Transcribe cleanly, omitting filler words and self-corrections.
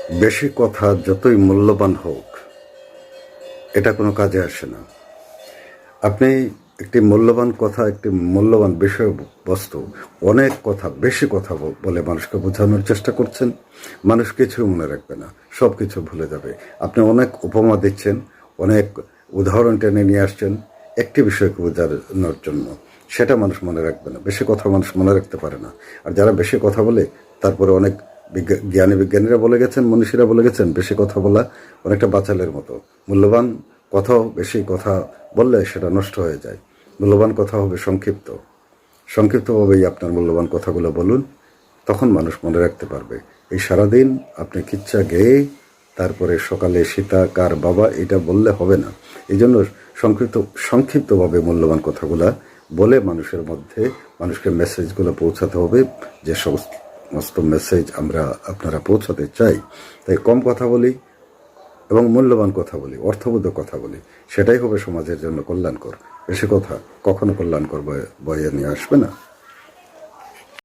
বেশি কথা যতই মূল্যবান হোক, এটা কোনো কাজে আসে না। আপনি একটি মূল্যবান কথা, একটি মূল্যবান বিষয়বস্তু, অনেক কথা, বেশি কথা বলে মানুষকে বোঝানোর চেষ্টা করছেন, মানুষ কিছু মনে রাখবে না, সব কিছু ভুলে যাবে। আপনি অনেক উপমা দিচ্ছেন, অনেক উদাহরণ টেনে নিয়ে আসছেন একটি বিষয়কে বোঝানোর জন্য, সেটা মানুষ মনে রাখবে না। বেশি কথা মানুষ মনে রাখতে পারে না। আর যারা বেশি কথা বলে, তারপরে অনেক বিজ্ঞানীরা বলে গেছেন, মনীষীরা বলে গেছেন, বেশি কথা বলা অনেকটা বাচালের মতো। মূল্যবান কথাও বেশি কথা বললে সেটা নষ্ট হয়ে যায়। মূল্যবান কথা হবে সংক্ষিপ্ত। সংক্ষিপ্তভাবেই আপনার মূল্যবান কথাগুলো বলুন, তখন মানুষ মনে রাখতে পারবে। এই সারাদিন আপনি কিচ্ছা গেয়ে তারপরে সকালে সীতা কার বাবা এটা বললে হবে না। এই জন্য সংক্ষিপ্তভাবে মূল্যবান কথাগুলা বলে মানুষের মধ্যে মানুষকে মেসেজগুলো পৌঁছাতে হবে, যে সমস্ত মেসেজ আপনারা পৌঁছাতে চাই। তাই কম কথা বলি এবং মূল্যবান কথা বলি, অর্থবোধক কথা বলি, সেটাই হবে সমাজের জন্য কল্যাণকর। বেশি কথা কখনো কল্যাণকর বয়ে নিয়ে আসবে না।